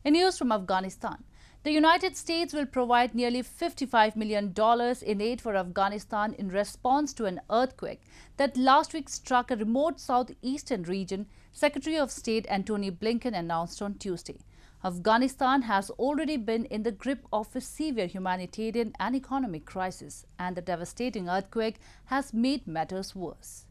In news from Afghanistan, the United States will provide nearly $55 million in aid for Afghanistan in response to an earthquake that last week struck a remote southeastern region, Secretary of State Antony Blinken announced on Tuesday. Afghanistan has already been in the grip of a severe humanitarian and economic crisis, and the devastating earthquake has made matters worse.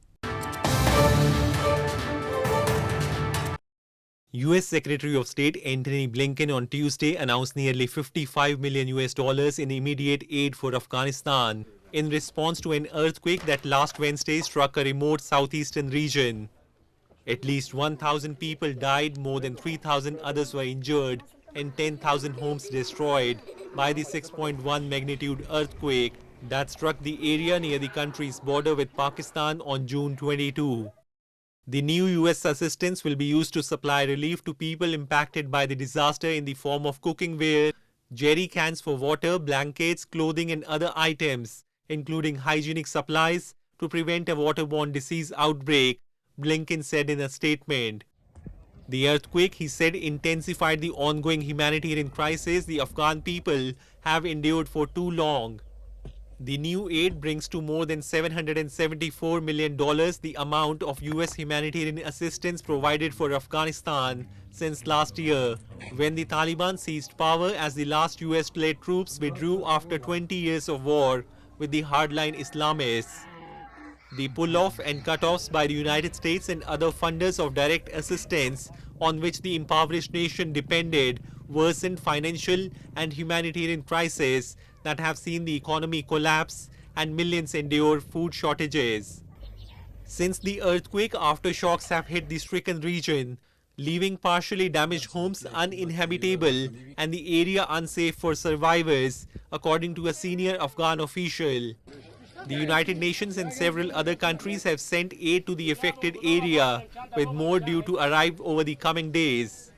U.S. Secretary of State Antony Blinken on Tuesday announced nearly $55 million in immediate aid for Afghanistan in response to an earthquake that last Wednesday struck a remote southeastern region. At least 1,000 people died, more than 3,000 others were injured, and 10,000 homes destroyed by the 6.1 magnitude earthquake that struck the area near the country's border with Pakistan on June 22. The new U.S. assistance will be used to supply relief to people impacted by the disaster in the form of cooking ware, jerry cans for water, blankets, clothing and other items, including hygienic supplies, to prevent a waterborne disease outbreak, Blinken said in a statement. The earthquake, he said, intensified the ongoing humanitarian crisis the Afghan people have endured for too long. The new aid brings to more than $774 million the amount of U.S. humanitarian assistance provided for Afghanistan since last year, when the Taliban seized power as the last U.S.-led troops withdrew after 20 years of war with the hardline Islamists. The pull-off and cut-offs by the United States and other funders of direct assistance on which the impoverished nation depended worsened financial and humanitarian crises that have seen the economy collapse and millions endure food shortages. Since the earthquake, aftershocks have hit the stricken region, leaving partially damaged homes uninhabitable and the area unsafe for survivors, according to a senior Afghan official. The United Nations and several other countries have sent aid to the affected area, with more due to arrive over the coming days.